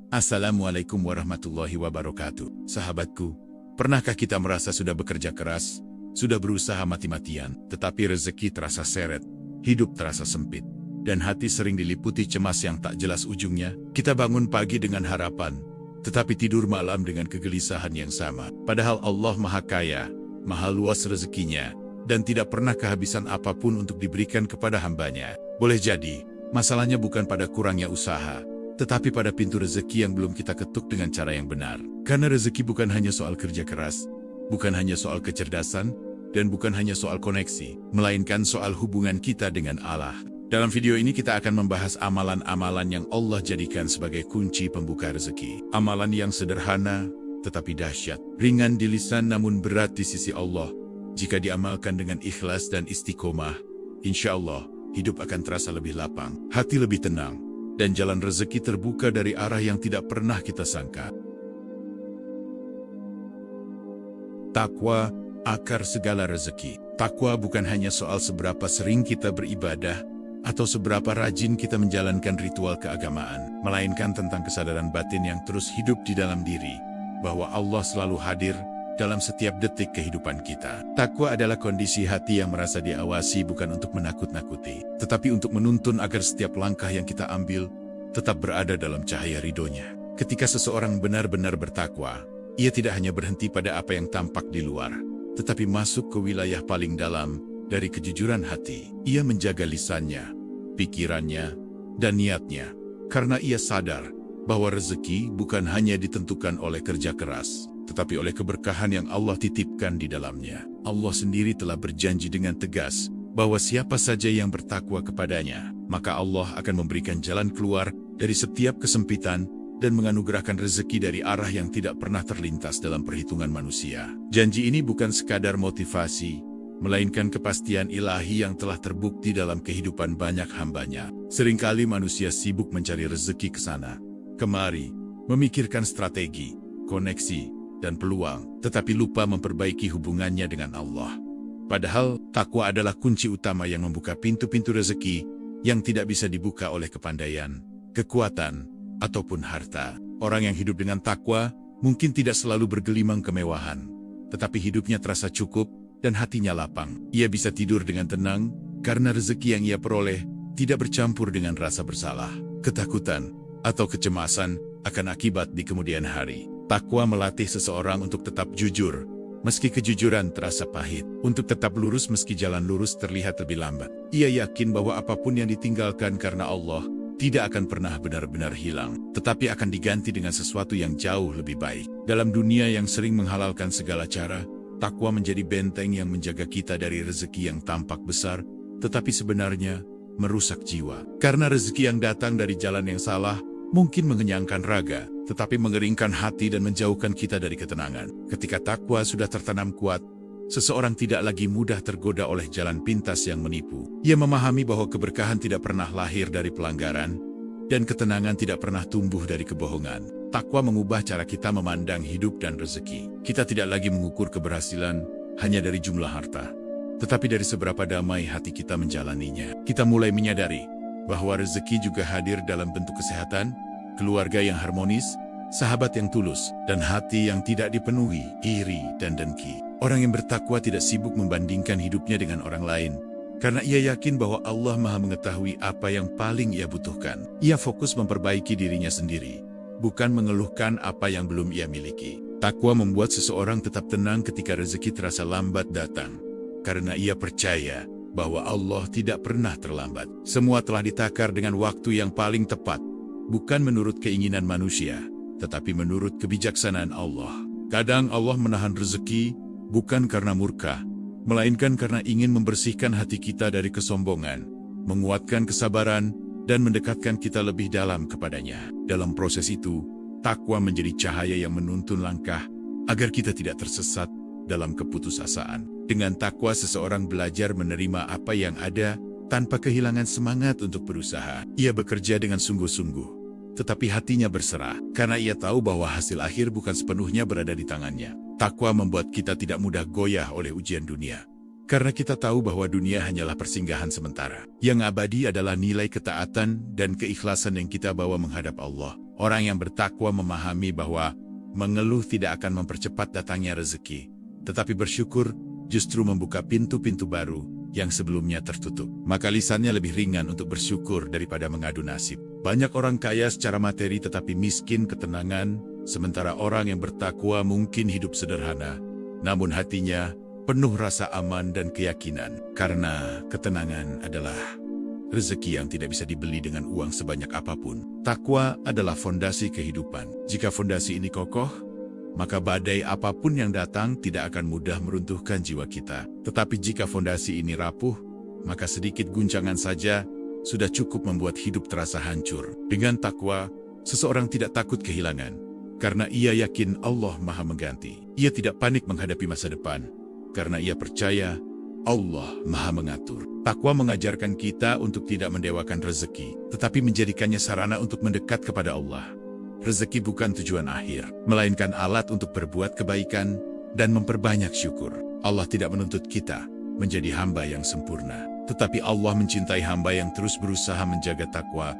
Assalamualaikum warahmatullahi wabarakatuh. Sahabatku, pernahkah kita merasa sudah bekerja keras, sudah berusaha mati-matian, tetapi rezeki terasa seret, hidup terasa sempit, dan hati sering diliputi cemas yang tak jelas ujungnya? Kita bangun pagi dengan harapan, tetapi tidur malam dengan kegelisahan yang sama. Padahal Allah Maha Kaya, Maha luas rezekinya, dan tidak pernah kehabisan apapun untuk diberikan kepada hambanya. Boleh jadi, masalahnya bukan pada kurangnya usaha, tetapi pada pintu rezeki yang belum kita ketuk dengan cara yang benar. Karena rezeki bukan hanya soal kerja keras, bukan hanya soal kecerdasan, dan bukan hanya soal koneksi, melainkan soal hubungan kita dengan Allah. Dalam video ini kita akan membahas amalan-amalan yang Allah jadikan sebagai kunci pembuka rezeki. Amalan yang sederhana, tetapi dahsyat. Ringan di lisan namun berat di sisi Allah. Jika diamalkan dengan ikhlas dan istiqomah, insya Allah, hidup akan terasa lebih lapang, hati lebih tenang, dan jalan rezeki terbuka dari arah yang tidak pernah kita sangka. Takwa, akar segala rezeki. Takwa bukan hanya soal seberapa sering kita beribadah, atau seberapa rajin kita menjalankan ritual keagamaan, melainkan tentang kesadaran batin yang terus hidup di dalam diri, bahwa Allah selalu hadir dalam setiap detik kehidupan kita. Takwa adalah kondisi hati yang merasa diawasi bukan untuk menakut-nakuti, tetapi untuk menuntun agar setiap langkah yang kita ambil tetap berada dalam cahaya ridhonya. Ketika seseorang benar-benar bertakwa, ia tidak hanya berhenti pada apa yang tampak di luar, tetapi masuk ke wilayah paling dalam dari kejujuran hati. Ia menjaga lisannya, pikirannya, dan niatnya, karena ia sadar bahwa rezeki bukan hanya ditentukan oleh kerja keras, tetapi oleh keberkahan yang Allah titipkan di dalamnya. Allah sendiri telah berjanji dengan tegas bahwa siapa saja yang bertakwa kepadanya, maka Allah akan memberikan jalan keluar dari setiap kesempitan dan menganugerahkan rezeki dari arah yang tidak pernah terlintas dalam perhitungan manusia. Janji ini bukan sekadar motivasi, melainkan kepastian ilahi yang telah terbukti dalam kehidupan banyak hambanya. Seringkali manusia sibuk mencari rezeki ke sana, kemari, memikirkan strategi, koneksi, dan peluang, tetapi lupa memperbaiki hubungannya dengan Allah. Padahal, takwa adalah kunci utama yang membuka pintu-pintu rezeki yang tidak bisa dibuka oleh kepandaian, kekuatan, ataupun harta. Orang yang hidup dengan takwa mungkin tidak selalu bergelimang kemewahan, tetapi hidupnya terasa cukup dan hatinya lapang. Ia bisa tidur dengan tenang karena rezeki yang ia peroleh tidak bercampur dengan rasa bersalah, ketakutan, atau kecemasan akan akibat di kemudian hari. Takwa melatih seseorang untuk tetap jujur, meski kejujuran terasa pahit, untuk tetap lurus meski jalan lurus terlihat lebih lambat. Ia yakin bahwa apapun yang ditinggalkan karena Allah tidak akan pernah benar-benar hilang, tetapi akan diganti dengan sesuatu yang jauh lebih baik. Dalam dunia yang sering menghalalkan segala cara, takwa menjadi benteng yang menjaga kita dari rezeki yang tampak besar, tetapi sebenarnya merusak jiwa. Karena rezeki yang datang dari jalan yang salah mungkin mengenyangkan raga, tetapi mengeringkan hati dan menjauhkan kita dari ketenangan. Ketika takwa sudah tertanam kuat, seseorang tidak lagi mudah tergoda oleh jalan pintas yang menipu. Ia memahami bahwa keberkahan tidak pernah lahir dari pelanggaran, dan ketenangan tidak pernah tumbuh dari kebohongan. Takwa mengubah cara kita memandang hidup dan rezeki. Kita tidak lagi mengukur keberhasilan hanya dari jumlah harta, tetapi dari seberapa damai hati kita menjalaninya. Kita mulai menyadari bahwa rezeki juga hadir dalam bentuk kesehatan, keluarga yang harmonis, sahabat yang tulus, dan hati yang tidak dipenuhi iri dan dengki. Orang yang bertakwa tidak sibuk membandingkan hidupnya dengan orang lain, karena ia yakin bahwa Allah Maha mengetahui apa yang paling ia butuhkan. Ia fokus memperbaiki dirinya sendiri, bukan mengeluhkan apa yang belum ia miliki. Takwa membuat seseorang tetap tenang ketika rezeki terasa lambat datang, karena ia percaya bahwa Allah tidak pernah terlambat. Semua telah ditakar dengan waktu yang paling tepat, bukan menurut keinginan manusia, tetapi menurut kebijaksanaan Allah. Kadang Allah menahan rezeki bukan karena murka, melainkan karena ingin membersihkan hati kita dari kesombongan, menguatkan kesabaran, dan mendekatkan kita lebih dalam kepadanya. Dalam proses itu, takwa menjadi cahaya yang menuntun langkah agar kita tidak tersesat dalam keputusasaan. Dengan takwa seseorang belajar menerima apa yang ada tanpa kehilangan semangat untuk berusaha. Ia bekerja dengan sungguh-sungguh, tetapi hatinya berserah karena ia tahu bahwa hasil akhir bukan sepenuhnya berada di tangannya. Takwa membuat kita tidak mudah goyah oleh ujian dunia, karena kita tahu bahwa dunia hanyalah persinggahan sementara. Yang abadi adalah nilai ketaatan dan keikhlasan yang kita bawa menghadap Allah. Orang yang bertakwa memahami bahwa mengeluh tidak akan mempercepat datangnya rezeki, tetapi bersyukur justru membuka pintu-pintu baru yang sebelumnya tertutup. Maka lisannya lebih ringan untuk bersyukur daripada mengadu nasib. Banyak orang kaya secara materi tetapi miskin ketenangan, sementara orang yang bertakwa mungkin hidup sederhana, namun hatinya penuh rasa aman dan keyakinan. Karena ketenangan adalah rezeki yang tidak bisa dibeli dengan uang sebanyak apapun. Takwa adalah fondasi kehidupan. Jika fondasi ini kokoh, maka badai apapun yang datang tidak akan mudah meruntuhkan jiwa kita. Tetapi jika fondasi ini rapuh, maka sedikit guncangan saja sudah cukup membuat hidup terasa hancur. Dengan takwa, seseorang tidak takut kehilangan, karena ia yakin Allah Maha Mengganti. Ia tidak panik menghadapi masa depan, karena ia percaya Allah Maha Mengatur. Takwa mengajarkan kita untuk tidak mendewakan rezeki, tetapi menjadikannya sarana untuk mendekat kepada Allah. Rezeki bukan tujuan akhir, melainkan alat untuk berbuat kebaikan dan memperbanyak syukur. Allah tidak menuntut kita menjadi hamba yang sempurna, tetapi Allah mencintai hamba yang terus berusaha menjaga takwa,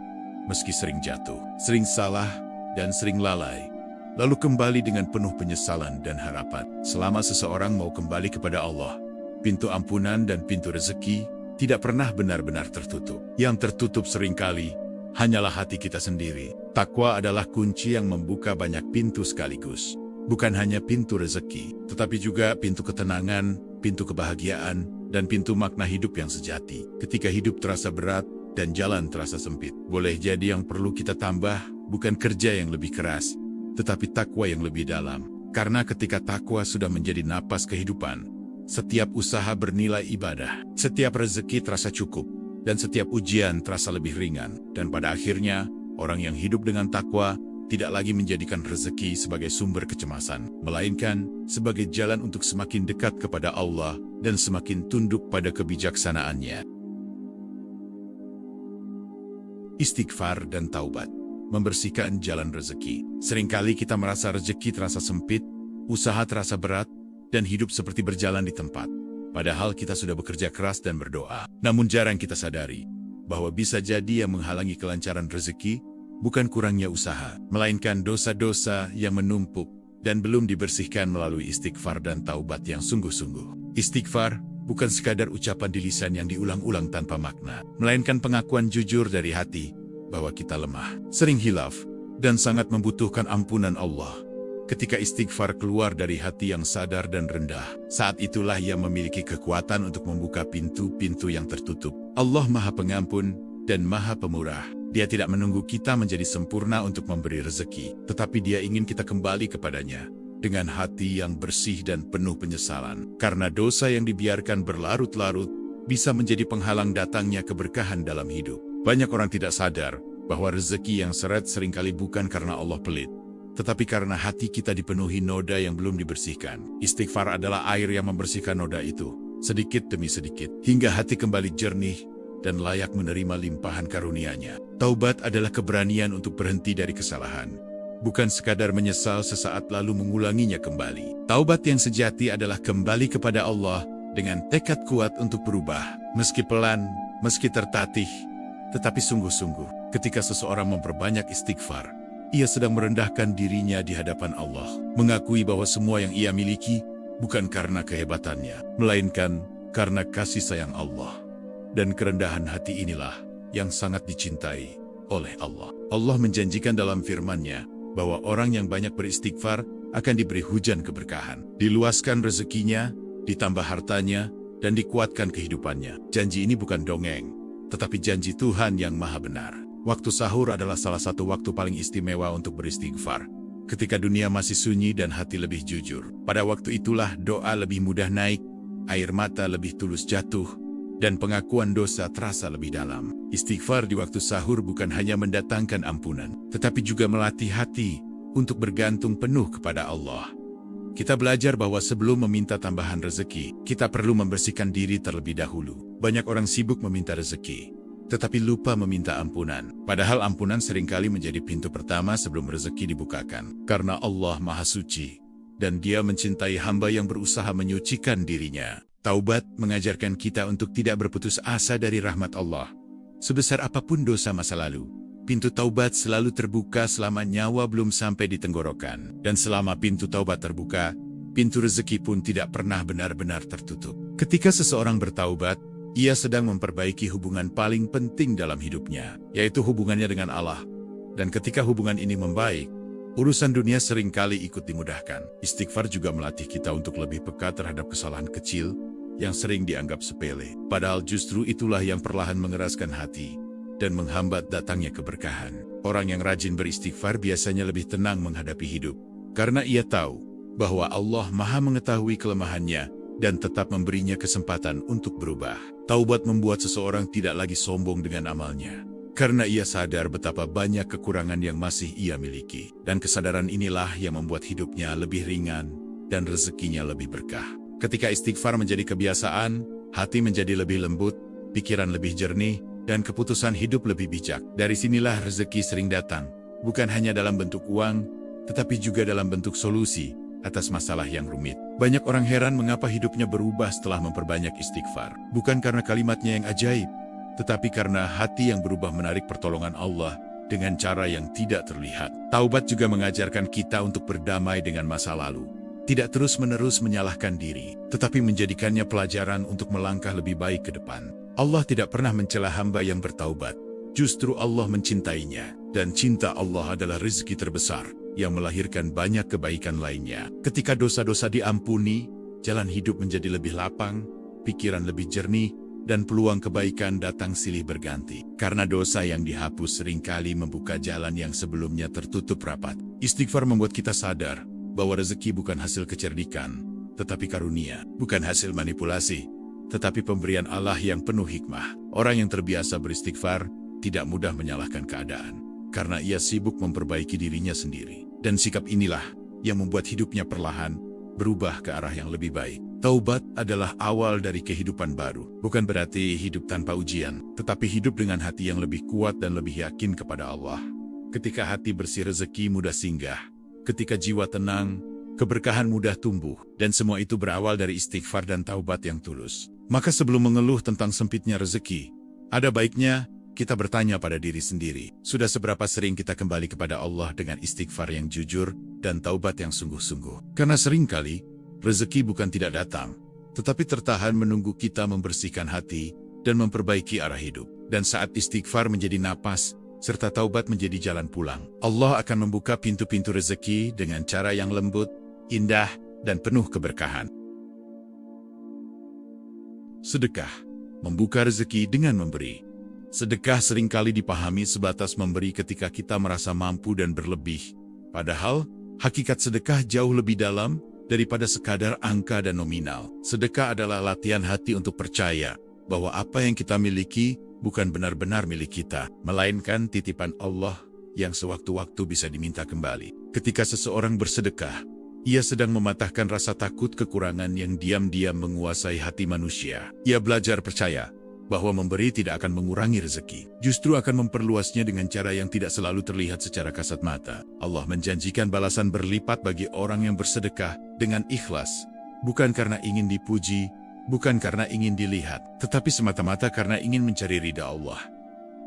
meski sering jatuh, sering salah, dan sering lalai, lalu kembali dengan penuh penyesalan dan harapan. Selama seseorang mau kembali kepada Allah, pintu ampunan dan pintu rezeki tidak pernah benar-benar tertutup. Yang tertutup seringkali hanyalah hati kita sendiri. Takwa adalah kunci yang membuka banyak pintu sekaligus. Bukan hanya pintu rezeki, tetapi juga pintu ketenangan, pintu kebahagiaan, dan pintu makna hidup yang sejati. Ketika hidup terasa berat dan jalan terasa sempit, boleh jadi yang perlu kita tambah bukan kerja yang lebih keras, tetapi takwa yang lebih dalam. Karena ketika takwa sudah menjadi napas kehidupan, setiap usaha bernilai ibadah, setiap rezeki terasa cukup, dan setiap ujian terasa lebih ringan. Dan pada akhirnya, orang yang hidup dengan takwa tidak lagi menjadikan rezeki sebagai sumber kecemasan, melainkan sebagai jalan untuk semakin dekat kepada Allah dan semakin tunduk pada kebijaksanaannya. Istighfar dan taubat membersihkan jalan rezeki. Seringkali kita merasa rezeki terasa sempit, usaha terasa berat, dan hidup seperti berjalan di tempat. Padahal kita sudah bekerja keras dan berdoa. Namun jarang kita sadari bahwa bisa jadi yang menghalangi kelancaran rezeki bukan kurangnya usaha, melainkan dosa-dosa yang menumpuk dan belum dibersihkan melalui istighfar dan taubat yang sungguh-sungguh. Istighfar bukan sekadar ucapan di lisan yang diulang-ulang tanpa makna, melainkan pengakuan jujur dari hati bahwa kita lemah, sering hilaf, dan sangat membutuhkan ampunan Allah. Ketika istighfar keluar dari hati yang sadar dan rendah, saat itulah ia memiliki kekuatan untuk membuka pintu-pintu yang tertutup. Allah Maha Pengampun dan Maha Pemurah. Dia tidak menunggu kita menjadi sempurna untuk memberi rezeki, tetapi Dia ingin kita kembali kepadanya dengan hati yang bersih dan penuh penyesalan. Karena dosa yang dibiarkan berlarut-larut bisa menjadi penghalang datangnya keberkahan dalam hidup. Banyak orang tidak sadar bahwa rezeki yang seret seringkali bukan karena Allah pelit, tetapi karena hati kita dipenuhi noda yang belum dibersihkan. Istighfar adalah air yang membersihkan noda itu, sedikit demi sedikit, hingga hati kembali jernih dan layak menerima limpahan karunia-Nya. Taubat adalah keberanian untuk berhenti dari kesalahan, bukan sekadar menyesal sesaat lalu mengulanginya kembali. Taubat yang sejati adalah kembali kepada Allah dengan tekad kuat untuk berubah, meski pelan, meski tertatih, tetapi sungguh-sungguh. Ketika seseorang memperbanyak istighfar, ia sedang merendahkan dirinya di hadapan Allah, mengakui bahwa semua yang ia miliki bukan karena kehebatannya, melainkan karena kasih sayang Allah. Dan kerendahan hati inilah yang sangat dicintai oleh Allah. Allah menjanjikan dalam firman-Nya bahwa orang yang banyak beristighfar akan diberi hujan keberkahan, diluaskan rezekinya, ditambah hartanya, dan dikuatkan kehidupannya. Janji ini bukan dongeng, tetapi janji Tuhan yang maha benar. Waktu sahur adalah salah satu waktu paling istimewa untuk beristighfar. Ketika dunia masih sunyi dan hati lebih jujur. Pada waktu itulah doa lebih mudah naik, air mata lebih tulus jatuh, dan pengakuan dosa terasa lebih dalam. Istighfar di waktu sahur bukan hanya mendatangkan ampunan, tetapi juga melatih hati untuk bergantung penuh kepada Allah. Kita belajar bahwa sebelum meminta tambahan rezeki, kita perlu membersihkan diri terlebih dahulu. Banyak orang sibuk meminta rezeki, tetapi lupa meminta ampunan. Padahal ampunan seringkali menjadi pintu pertama sebelum rezeki dibukakan. Karena Allah Maha Suci, dan Dia mencintai hamba yang berusaha menyucikan dirinya. Taubat mengajarkan kita untuk tidak berputus asa dari rahmat Allah. Sebesar apapun dosa masa lalu, Pintu taubat selalu terbuka selama nyawa belum sampai di tenggorokan. Dan selama pintu taubat terbuka, pintu rezeki pun tidak pernah benar-benar tertutup. Ketika seseorang bertaubat, ia sedang memperbaiki hubungan paling penting dalam hidupnya, yaitu hubungannya dengan Allah. Dan ketika hubungan ini membaik, urusan dunia seringkali ikut dimudahkan. Istighfar juga melatih kita untuk lebih peka terhadap kesalahan kecil yang sering dianggap sepele. Padahal justru itulah yang perlahan mengeraskan hati dan menghambat datangnya keberkahan. Orang yang rajin beristighfar biasanya lebih tenang menghadapi hidup, karena ia tahu bahwa Allah Maha mengetahui kelemahannya dan tetap memberinya kesempatan untuk berubah. Taubat membuat seseorang tidak lagi sombong dengan amalnya, karena ia sadar betapa banyak kekurangan yang masih ia miliki. Dan kesadaran inilah yang membuat hidupnya lebih ringan dan rezekinya lebih berkah. Ketika istighfar menjadi kebiasaan, hati menjadi lebih lembut, pikiran lebih jernih, dan keputusan hidup lebih bijak. Dari sinilah rezeki sering datang, bukan hanya dalam bentuk uang, tetapi juga dalam bentuk solusi atas masalah yang rumit. Banyak orang heran mengapa hidupnya berubah setelah memperbanyak istighfar. Bukan karena kalimatnya yang ajaib, tetapi karena hati yang berubah menarik pertolongan Allah dengan cara yang tidak terlihat. Taubat juga mengajarkan kita untuk berdamai dengan masa lalu. Tidak terus-menerus menyalahkan diri, tetapi menjadikannya pelajaran untuk melangkah lebih baik ke depan. Allah tidak pernah mencela hamba yang bertaubat. Justru Allah mencintainya, dan cinta Allah adalah rezeki terbesar yang melahirkan banyak kebaikan lainnya. Ketika dosa-dosa diampuni, jalan hidup menjadi lebih lapang, pikiran lebih jernih, dan peluang kebaikan datang silih berganti. Karena dosa yang dihapus seringkali membuka jalan yang sebelumnya tertutup rapat. Istighfar membuat kita sadar bahwa rezeki bukan hasil kecerdikan, tetapi karunia. Bukan hasil manipulasi, tetapi pemberian Allah yang penuh hikmah. Orang yang terbiasa beristighfar tidak mudah menyalahkan keadaan, karena ia sibuk memperbaiki dirinya sendiri. Dan sikap inilah yang membuat hidupnya perlahan berubah ke arah yang lebih baik. Taubat adalah awal dari kehidupan baru. Bukan berarti hidup tanpa ujian, tetapi hidup dengan hati yang lebih kuat dan lebih yakin kepada Allah. Ketika hati bersih, rezeki mudah singgah. Ketika jiwa tenang, keberkahan mudah tumbuh. Dan semua itu berawal dari istighfar dan taubat yang tulus. Maka sebelum mengeluh tentang sempitnya rezeki, ada baiknya kita bertanya pada diri sendiri, sudah seberapa sering kita kembali kepada Allah dengan istighfar yang jujur dan taubat yang sungguh-sungguh. Karena seringkali, rezeki bukan tidak datang, tetapi tertahan menunggu kita membersihkan hati dan memperbaiki arah hidup. Dan saat istighfar menjadi napas, serta taubat menjadi jalan pulang, Allah akan membuka pintu-pintu rezeki dengan cara yang lembut, indah, dan penuh keberkahan. Sedekah membuka rezeki dengan memberi. Sedekah seringkali dipahami sebatas memberi ketika kita merasa mampu dan berlebih. Padahal, hakikat sedekah jauh lebih dalam daripada sekadar angka dan nominal. Sedekah adalah latihan hati untuk percaya bahwa apa yang kita miliki bukan benar-benar milik kita, melainkan titipan Allah yang sewaktu-waktu bisa diminta kembali. Ketika seseorang bersedekah, ia sedang mematahkan rasa takut kekurangan yang diam-diam menguasai hati manusia. Ia belajar percaya bahwa memberi tidak akan mengurangi rezeki, justru akan memperluasnya dengan cara yang tidak selalu terlihat secara kasat mata. Allah menjanjikan balasan berlipat bagi orang yang bersedekah dengan ikhlas, bukan karena ingin dipuji, bukan karena ingin dilihat, tetapi semata-mata karena ingin mencari ridha Allah.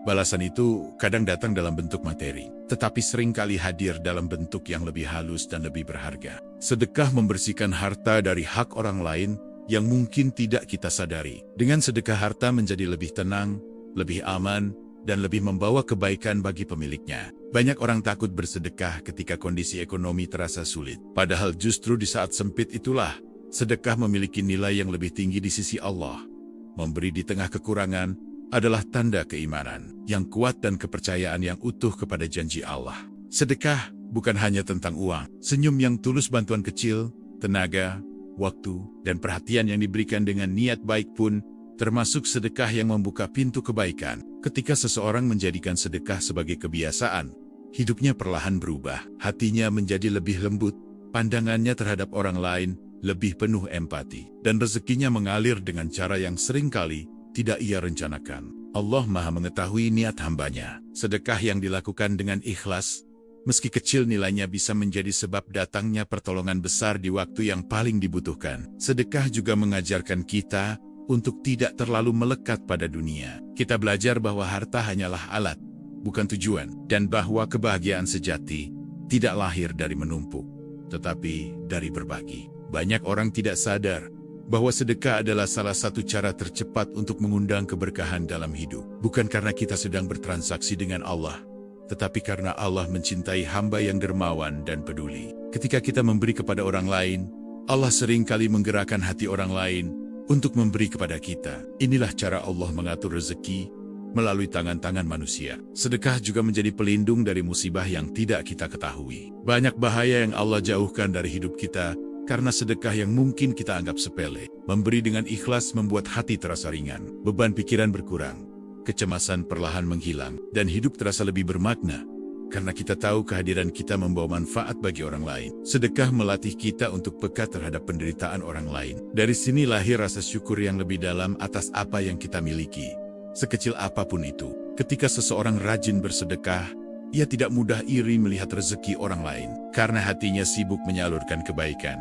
Balasan itu kadang datang dalam bentuk materi, tetapi seringkali hadir dalam bentuk yang lebih halus dan lebih berharga. Sedekah membersihkan harta dari hak orang lain yang mungkin tidak kita sadari. Dengan sedekah, harta menjadi lebih tenang, lebih aman, dan lebih membawa kebaikan bagi pemiliknya. Banyak orang takut bersedekah ketika kondisi ekonomi terasa sulit. Padahal justru di saat sempit itulah, sedekah memiliki nilai yang lebih tinggi di sisi Allah. Memberi di tengah kekurangan adalah tanda keimanan yang kuat dan kepercayaan yang utuh kepada janji Allah. Sedekah bukan hanya tentang uang. Senyum yang tulus, bantuan kecil, tenaga, waktu, dan perhatian yang diberikan dengan niat baik pun termasuk sedekah yang membuka pintu kebaikan. Ketika seseorang menjadikan sedekah sebagai kebiasaan, hidupnya perlahan berubah. Hatinya menjadi lebih lembut, pandangannya terhadap orang lain lebih penuh empati, dan rezekinya mengalir dengan cara yang seringkali tidak ia rencanakan. Allah Maha mengetahui niat hambanya. Sedekah yang dilakukan dengan ikhlas, meski kecil nilainya, bisa menjadi sebab datangnya pertolongan besar di waktu yang paling dibutuhkan. Sedekah juga mengajarkan kita untuk tidak terlalu melekat pada dunia. Kita belajar bahwa harta hanyalah alat, bukan tujuan, dan bahwa kebahagiaan sejati tidak lahir dari menumpuk, tetapi dari berbagi. Banyak orang tidak sadar bahwa sedekah adalah salah satu cara tercepat untuk mengundang keberkahan dalam hidup. Bukan karena kita sedang bertransaksi dengan Allah, tetapi karena Allah mencintai hamba yang dermawan dan peduli. Ketika kita memberi kepada orang lain, Allah sering kali menggerakkan hati orang lain untuk memberi kepada kita. Inilah cara Allah mengatur rezeki melalui tangan-tangan manusia. Sedekah juga menjadi pelindung dari musibah yang tidak kita ketahui. Banyak bahaya yang Allah jauhkan dari hidup kita karena sedekah yang mungkin kita anggap sepele. Memberi dengan ikhlas membuat hati terasa ringan, beban pikiran berkurang, kecemasan perlahan menghilang, dan hidup terasa lebih bermakna karena kita tahu kehadiran kita membawa manfaat bagi orang lain. Sedekah melatih kita untuk peka terhadap penderitaan orang lain. Dari sini lahir rasa syukur yang lebih dalam atas apa yang kita miliki, sekecil apapun itu. Ketika seseorang rajin bersedekah, ia tidak mudah iri melihat rezeki orang lain, karena hatinya sibuk menyalurkan kebaikan,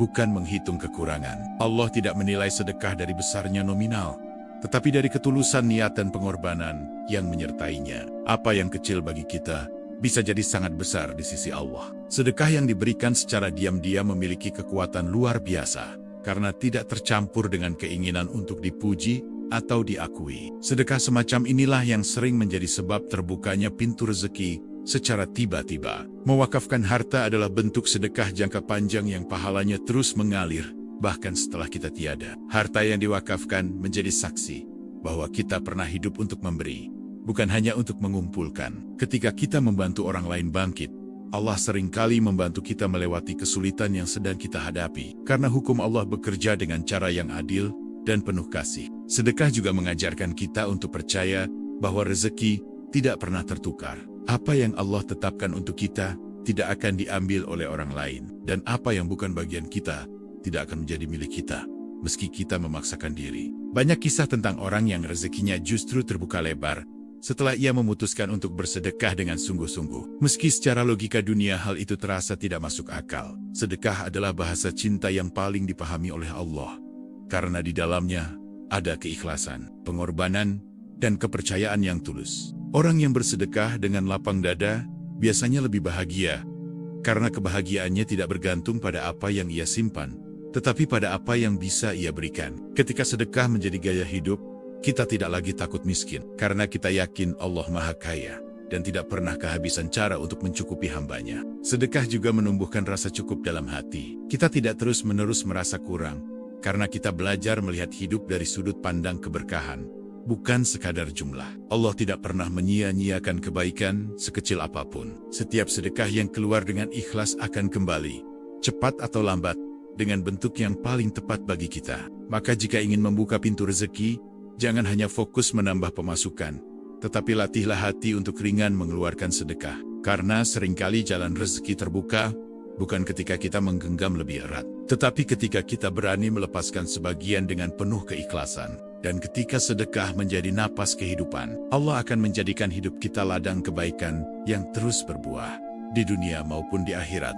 bukan menghitung kekurangan. Allah tidak menilai sedekah dari besarnya nominal, tetapi dari ketulusan niat dan pengorbanan yang menyertainya. Apa yang kecil bagi kita bisa jadi sangat besar di sisi Allah. Sedekah yang diberikan secara diam-diam memiliki kekuatan luar biasa, karena tidak tercampur dengan keinginan untuk dipuji atau diakui. Sedekah semacam inilah yang sering menjadi sebab terbukanya pintu rezeki secara tiba-tiba. Mewakafkan harta adalah bentuk sedekah jangka panjang yang pahalanya terus mengalir, bahkan setelah kita tiada. Harta yang diwakafkan menjadi saksi bahwa kita pernah hidup untuk memberi, bukan hanya untuk mengumpulkan. Ketika kita membantu orang lain bangkit, Allah seringkali membantu kita melewati kesulitan yang sedang kita hadapi, karena hukum Allah bekerja dengan cara yang adil dan penuh kasih. Sedekah juga mengajarkan kita untuk percaya bahwa rezeki tidak pernah tertukar. Apa yang Allah tetapkan untuk kita tidak akan diambil oleh orang lain, dan apa yang bukan bagian kita tidak akan menjadi milik kita, meski kita memaksakan diri. Banyak kisah tentang orang yang rezekinya justru terbuka lebar setelah ia memutuskan untuk bersedekah dengan sungguh-sungguh. Meski secara logika dunia hal itu terasa tidak masuk akal, sedekah adalah bahasa cinta yang paling dipahami oleh Allah, karena di dalamnya ada keikhlasan, pengorbanan, dan kepercayaan yang tulus. Orang yang bersedekah dengan lapang dada biasanya lebih bahagia, karena kebahagiaannya tidak bergantung pada apa yang ia simpan, tetapi pada apa yang bisa ia berikan. Ketika sedekah menjadi gaya hidup, kita tidak lagi takut miskin, karena kita yakin Allah Maha Kaya dan tidak pernah kehabisan cara untuk mencukupi hambanya. Sedekah juga menumbuhkan rasa cukup dalam hati. Kita tidak terus-menerus merasa kurang, karena kita belajar melihat hidup dari sudut pandang keberkahan, bukan sekadar jumlah. Allah tidak pernah menyia-nyiakan kebaikan sekecil apapun. Setiap sedekah yang keluar dengan ikhlas akan kembali, cepat atau lambat, dengan bentuk yang paling tepat bagi kita. Maka jika ingin membuka pintu rezeki, jangan hanya fokus menambah pemasukan, tetapi latihlah hati untuk ringan mengeluarkan sedekah. Karena seringkali jalan rezeki terbuka bukan ketika kita menggenggam lebih erat, tetapi ketika kita berani melepaskan sebagian dengan penuh keikhlasan. Dan ketika sedekah menjadi napas kehidupan, Allah akan menjadikan hidup kita ladang kebaikan yang terus berbuah, di dunia maupun di akhirat.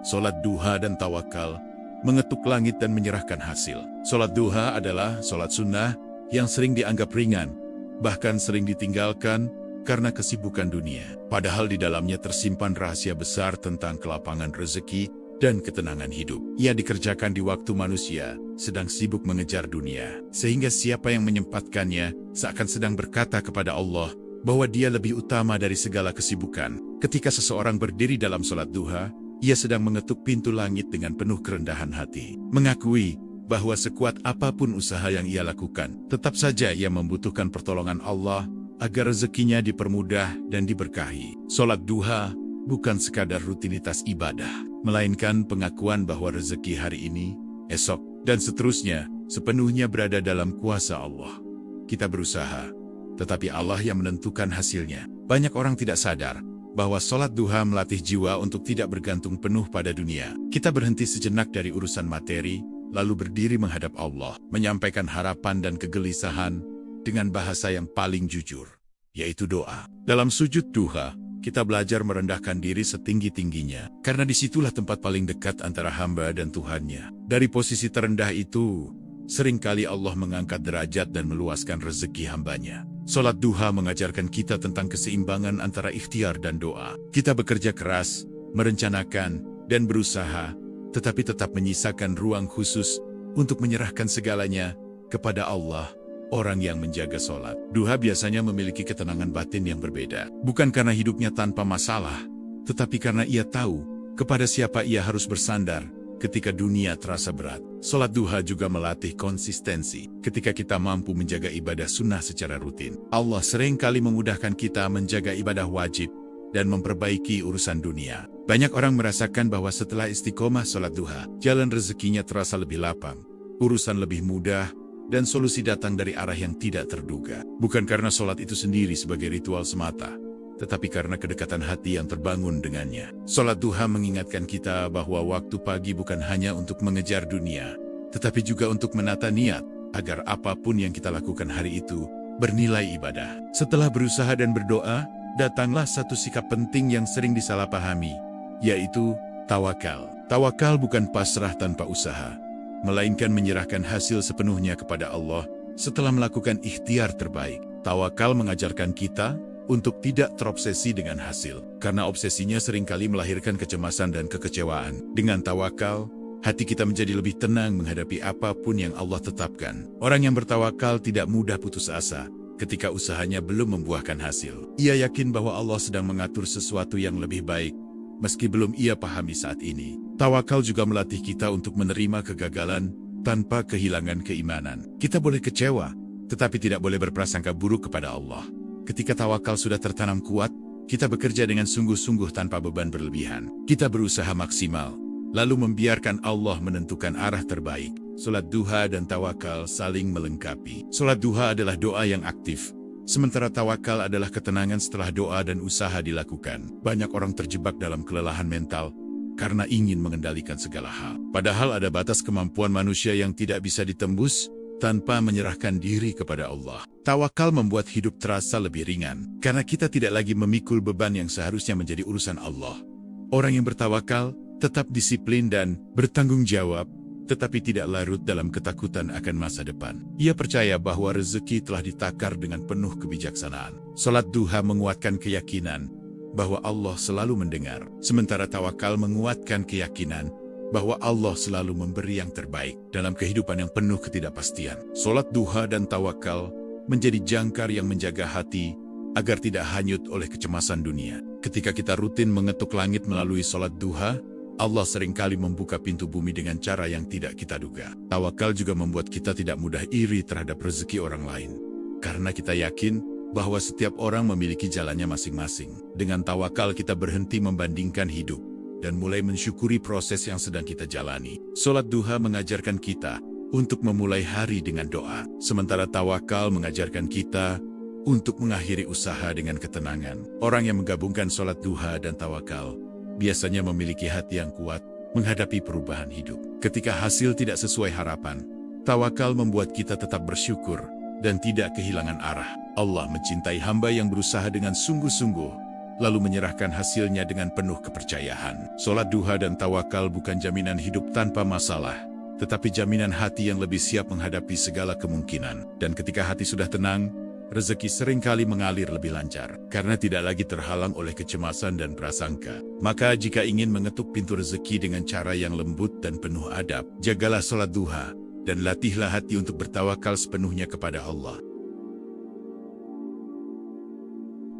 Salat duha dan tawakal, mengetuk langit dan menyerahkan hasil. Salat duha adalah salat sunnah yang sering dianggap ringan, bahkan sering ditinggalkan karena kesibukan dunia. Padahal di dalamnya tersimpan rahasia besar tentang kelapangan rezeki dan ketenangan hidup. Ia dikerjakan di waktu manusia sedang sibuk mengejar dunia, sehingga siapa yang menyempatkannya seakan sedang berkata kepada Allah bahwa dia lebih utama dari segala kesibukan. Ketika seseorang berdiri dalam salat duha, ia sedang mengetuk pintu langit dengan penuh kerendahan hati, mengakui bahwa sekuat apapun usaha yang ia lakukan, tetap saja ia membutuhkan pertolongan Allah agar rezekinya dipermudah dan diberkahi. Salat duha bukan sekadar rutinitas ibadah, melainkan pengakuan bahwa rezeki hari ini, esok, dan seterusnya sepenuhnya berada dalam kuasa Allah. Kita berusaha, tetapi Allah yang menentukan hasilnya. Banyak orang tidak sadar bahwa salat duha melatih jiwa untuk tidak bergantung penuh pada dunia. Kita berhenti sejenak dari urusan materi, lalu berdiri menghadap Allah, menyampaikan harapan dan kegelisahan dengan bahasa yang paling jujur, yaitu doa. Dalam sujud duha, kita belajar merendahkan diri setinggi-tingginya, karena disitulah tempat paling dekat antara hamba dan Tuhannya. Dari posisi terendah itu, seringkali Allah mengangkat derajat dan meluaskan rezeki hambanya. Salat duha mengajarkan kita tentang keseimbangan antara ikhtiar dan doa. Kita bekerja keras, merencanakan, dan berusaha, tetapi tetap menyisakan ruang khusus untuk menyerahkan segalanya kepada Allah, orang yang menjaga salat. Duha biasanya memiliki ketenangan batin yang berbeda. Bukan karena hidupnya tanpa masalah, tetapi karena ia tahu kepada siapa ia harus bersandar ketika dunia terasa berat. Salat duha juga melatih konsistensi. Ketika kita mampu menjaga ibadah sunnah secara rutin, Allah seringkali memudahkan kita menjaga ibadah wajib dan memperbaiki urusan dunia. Banyak orang merasakan bahwa setelah istiqomah salat duha, jalan rezekinya terasa lebih lapang, urusan lebih mudah, dan solusi datang dari arah yang tidak terduga. Bukan karena salat itu sendiri sebagai ritual semata, tetapi karena kedekatan hati yang terbangun dengannya. Salat duha mengingatkan kita bahwa waktu pagi bukan hanya untuk mengejar dunia, tetapi juga untuk menata niat, agar apapun yang kita lakukan hari itu bernilai ibadah. Setelah berusaha dan berdoa, datanglah satu sikap penting yang sering disalahpahami, yaitu tawakal. Tawakal bukan pasrah tanpa usaha, melainkan menyerahkan hasil sepenuhnya kepada Allah setelah melakukan ikhtiar terbaik. Tawakal mengajarkan kita untuk tidak terobsesi dengan hasil, karena obsesinya seringkali melahirkan kecemasan dan kekecewaan. Dengan tawakal, hati kita menjadi lebih tenang menghadapi apapun yang Allah tetapkan. Orang yang bertawakal tidak mudah putus asa ketika usahanya belum membuahkan hasil. Ia yakin bahwa Allah sedang mengatur sesuatu yang lebih baik, meski belum ia pahami saat ini. Tawakal juga melatih kita untuk menerima kegagalan tanpa kehilangan keimanan. Kita boleh kecewa, tetapi tidak boleh berprasangka buruk kepada Allah. Ketika tawakal sudah tertanam kuat, kita bekerja dengan sungguh-sungguh tanpa beban berlebihan. Kita berusaha maksimal, lalu membiarkan Allah menentukan arah terbaik. Salat duha dan tawakal saling melengkapi. Salat duha adalah doa yang aktif, sementara tawakal adalah ketenangan setelah doa dan usaha dilakukan. Banyak orang terjebak dalam kelelahan mental karena ingin mengendalikan segala hal. Padahal ada batas kemampuan manusia yang tidak bisa ditembus tanpa menyerahkan diri kepada Allah. Tawakal membuat hidup terasa lebih ringan, karena kita tidak lagi memikul beban yang seharusnya menjadi urusan Allah. Orang yang bertawakal tetap disiplin dan bertanggung jawab, tetapi tidak larut dalam ketakutan akan masa depan. Ia percaya bahwa rezeki telah ditakar dengan penuh kebijaksanaan. Salat duha menguatkan keyakinan bahwa Allah selalu mendengar, sementara tawakal menguatkan keyakinan bahwa Allah selalu memberi yang terbaik dalam kehidupan yang penuh ketidakpastian. Salat duha dan tawakal menjadi jangkar yang menjaga hati agar tidak hanyut oleh kecemasan dunia. Ketika kita rutin mengetuk langit melalui salat duha, Allah seringkali membuka pintu bumi dengan cara yang tidak kita duga. Tawakal juga membuat kita tidak mudah iri terhadap rezeki orang lain, karena kita yakin bahwa setiap orang memiliki jalannya masing-masing. Dengan tawakal kita berhenti membandingkan hidup dan mulai mensyukuri proses yang sedang kita jalani. Salat duha mengajarkan kita untuk memulai hari dengan doa, sementara tawakal mengajarkan kita untuk mengakhiri usaha dengan ketenangan. Orang yang menggabungkan salat duha dan tawakal biasanya memiliki hati yang kuat menghadapi perubahan hidup. Ketika hasil tidak sesuai harapan, tawakal membuat kita tetap bersyukur dan tidak kehilangan arah. Allah mencintai hamba yang berusaha dengan sungguh-sungguh, lalu menyerahkan hasilnya dengan penuh kepercayaan. Salat duha dan tawakal bukan jaminan hidup tanpa masalah, tetapi jaminan hati yang lebih siap menghadapi segala kemungkinan. Dan ketika hati sudah tenang, rezeki seringkali mengalir lebih lancar, karena tidak lagi terhalang oleh kecemasan dan prasangka. Maka jika ingin mengetuk pintu rezeki dengan cara yang lembut dan penuh adab, jagalah salat duha, dan latihlah hati untuk bertawakal sepenuhnya kepada Allah.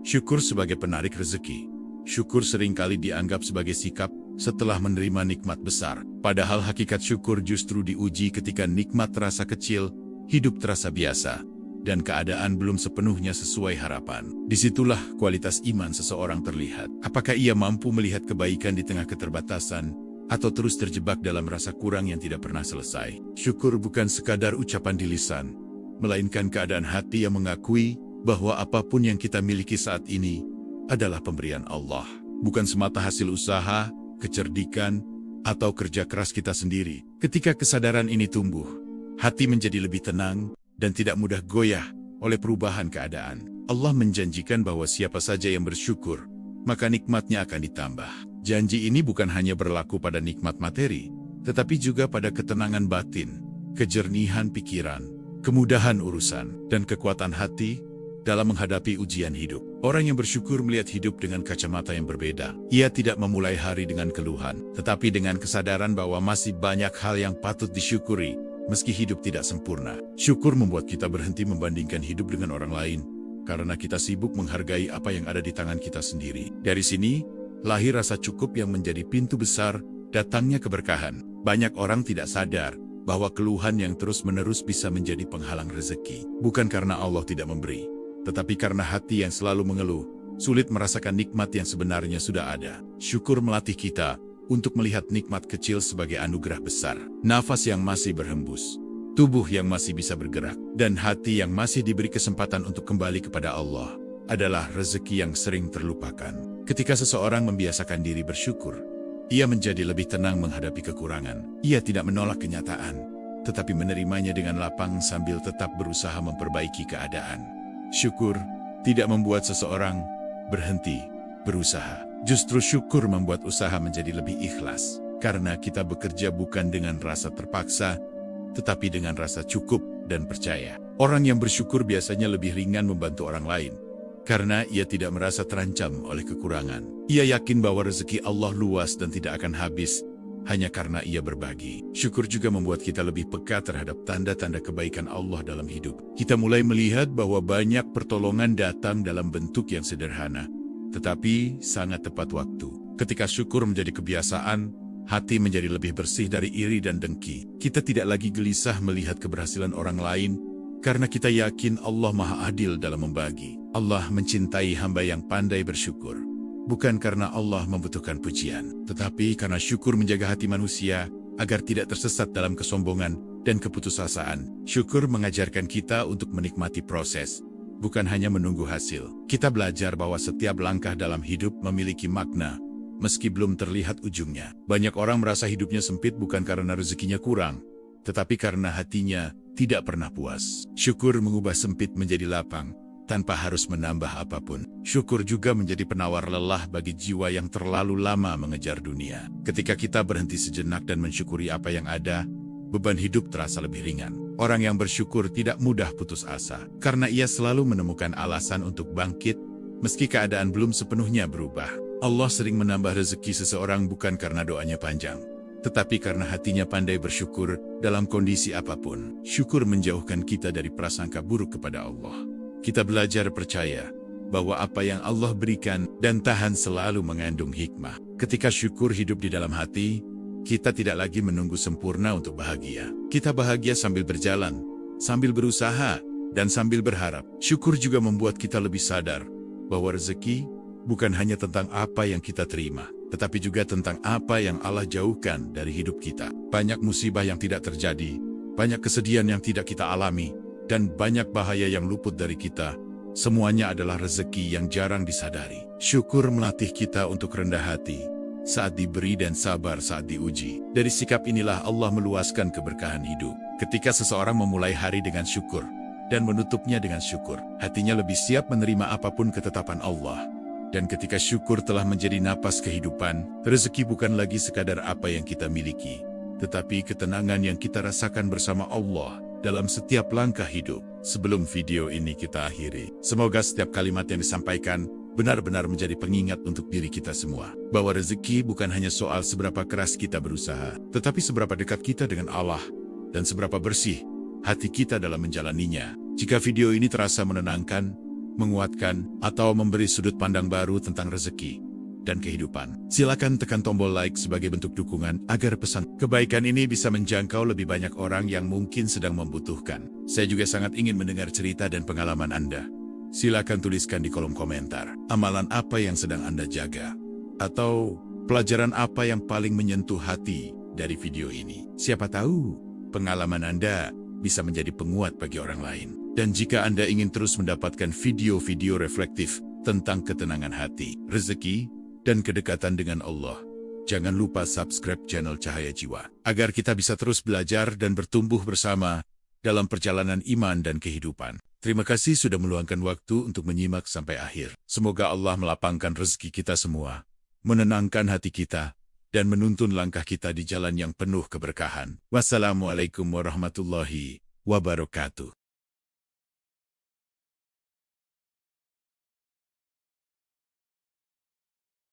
Syukur sebagai penarik rezeki. Syukur seringkali dianggap sebagai sikap setelah menerima nikmat besar. Padahal hakikat syukur justru diuji ketika nikmat terasa kecil, hidup terasa biasa, dan keadaan belum sepenuhnya sesuai harapan. Disitulah kualitas iman seseorang terlihat. Apakah ia mampu melihat kebaikan di tengah keterbatasan, atau terus terjebak dalam rasa kurang yang tidak pernah selesai. Syukur bukan sekadar ucapan di lisan, melainkan keadaan hati yang mengakui bahwa apapun yang kita miliki saat ini adalah pemberian Allah. Bukan semata hasil usaha, kecerdikan, atau kerja keras kita sendiri. Ketika kesadaran ini tumbuh, hati menjadi lebih tenang dan tidak mudah goyah oleh perubahan keadaan. Allah menjanjikan bahwa siapa saja yang bersyukur, maka nikmatnya akan ditambah. Janji ini bukan hanya berlaku pada nikmat materi, tetapi juga pada ketenangan batin, kejernihan pikiran, kemudahan urusan, dan kekuatan hati dalam menghadapi ujian hidup. Orang yang bersyukur melihat hidup dengan kacamata yang berbeda. Ia tidak memulai hari dengan keluhan, tetapi dengan kesadaran bahwa masih banyak hal yang patut disyukuri, meski hidup tidak sempurna. Syukur membuat kita berhenti membandingkan hidup dengan orang lain, karena kita sibuk menghargai apa yang ada di tangan kita sendiri. Dari sini, lahir rasa cukup yang menjadi pintu besar datangnya keberkahan. Banyak orang tidak sadar bahwa keluhan yang terus-menerus bisa menjadi penghalang rezeki. Bukan karena Allah tidak memberi, tetapi karena hati yang selalu mengeluh, sulit merasakan nikmat yang sebenarnya sudah ada. Syukur melatih kita untuk melihat nikmat kecil sebagai anugerah besar. Nafas yang masih berhembus, tubuh yang masih bisa bergerak, dan hati yang masih diberi kesempatan untuk kembali kepada Allah adalah rezeki yang sering terlupakan. Ketika seseorang membiasakan diri bersyukur, ia menjadi lebih tenang menghadapi kekurangan. Ia tidak menolak kenyataan, tetapi menerimanya dengan lapang sambil tetap berusaha memperbaiki keadaan. Syukur tidak membuat seseorang berhenti berusaha. Justru syukur membuat usaha menjadi lebih ikhlas. Karena kita bekerja bukan dengan rasa terpaksa, tetapi dengan rasa cukup dan percaya. Orang yang bersyukur biasanya lebih ringan membantu orang lain, karena ia tidak merasa terancam oleh kekurangan. Ia yakin bahwa rezeki Allah luas dan tidak akan habis hanya karena ia berbagi. Syukur juga membuat kita lebih peka terhadap tanda-tanda kebaikan Allah dalam hidup. Kita mulai melihat bahwa banyak pertolongan datang dalam bentuk yang sederhana, tetapi sangat tepat waktu. Ketika syukur menjadi kebiasaan, hati menjadi lebih bersih dari iri dan dengki. Kita tidak lagi gelisah melihat keberhasilan orang lain, karena kita yakin Allah Maha Adil dalam membagi. Allah mencintai hamba yang pandai bersyukur, bukan karena Allah membutuhkan pujian, tetapi karena syukur menjaga hati manusia agar tidak tersesat dalam kesombongan dan keputusasaan. Syukur mengajarkan kita untuk menikmati proses, bukan hanya menunggu hasil. Kita belajar bahwa setiap langkah dalam hidup memiliki makna, meski belum terlihat ujungnya. Banyak orang merasa hidupnya sempit bukan karena rezekinya kurang, tetapi karena hatinya tidak pernah puas. Syukur mengubah sempit menjadi lapang, tanpa harus menambah apapun. Syukur juga menjadi penawar lelah bagi jiwa yang terlalu lama mengejar dunia. Ketika kita berhenti sejenak dan mensyukuri apa yang ada, beban hidup terasa lebih ringan. Orang yang bersyukur tidak mudah putus asa, karena ia selalu menemukan alasan untuk bangkit, meski keadaan belum sepenuhnya berubah. Allah sering menambah rezeki seseorang bukan karena doanya panjang, tetapi karena hatinya pandai bersyukur dalam kondisi apapun. Syukur menjauhkan kita dari prasangka buruk kepada Allah. Kita belajar percaya bahwa apa yang Allah berikan dan tahan selalu mengandung hikmah. Ketika syukur hidup di dalam hati, kita tidak lagi menunggu sempurna untuk bahagia. Kita bahagia sambil berjalan, sambil berusaha, dan sambil berharap. Syukur juga membuat kita lebih sadar bahwa rezeki bukan hanya tentang apa yang kita terima, tetapi juga tentang apa yang Allah jauhkan dari hidup kita. Banyak musibah yang tidak terjadi, banyak kesedihan yang tidak kita alami, dan banyak bahaya yang luput dari kita. Semuanya adalah rezeki yang jarang disadari. Syukur melatih kita untuk rendah hati saat diberi dan sabar saat diuji. Dari sikap inilah Allah meluaskan keberkahan hidup. Ketika seseorang memulai hari dengan syukur dan menutupnya dengan syukur, hatinya lebih siap menerima apapun ketetapan Allah. Dan ketika syukur telah menjadi napas kehidupan, rezeki bukan lagi sekadar apa yang kita miliki, tetapi ketenangan yang kita rasakan bersama Allah dalam setiap langkah hidup. Sebelum video ini kita akhiri, semoga setiap kalimat yang disampaikan benar-benar menjadi pengingat untuk diri kita semua, bahwa rezeki bukan hanya soal seberapa keras kita berusaha, tetapi seberapa dekat kita dengan Allah, dan seberapa bersih hati kita dalam menjalaninya. Jika video ini terasa menenangkan, menguatkan, atau memberi sudut pandang baru tentang rezeki dan kehidupan, silakan tekan tombol like sebagai bentuk dukungan agar pesan kebaikan ini bisa menjangkau lebih banyak orang yang mungkin sedang membutuhkan. Saya juga sangat ingin mendengar cerita dan pengalaman Anda. Silakan tuliskan di kolom komentar, amalan apa yang sedang Anda jaga, atau pelajaran apa yang paling menyentuh hati dari video ini. Siapa tahu, pengalaman Anda bisa menjadi penguat bagi orang lain. Dan jika Anda ingin terus mendapatkan video-video reflektif tentang ketenangan hati, rezeki, dan kedekatan dengan Allah, jangan lupa subscribe channel Cahaya Jiwa, agar kita bisa terus belajar dan bertumbuh bersama dalam perjalanan iman dan kehidupan. Terima kasih sudah meluangkan waktu untuk menyimak sampai akhir. Semoga Allah melapangkan rezeki kita semua, menenangkan hati kita, dan menuntun langkah kita di jalan yang penuh keberkahan. Wassalamualaikum warahmatullahi wabarakatuh.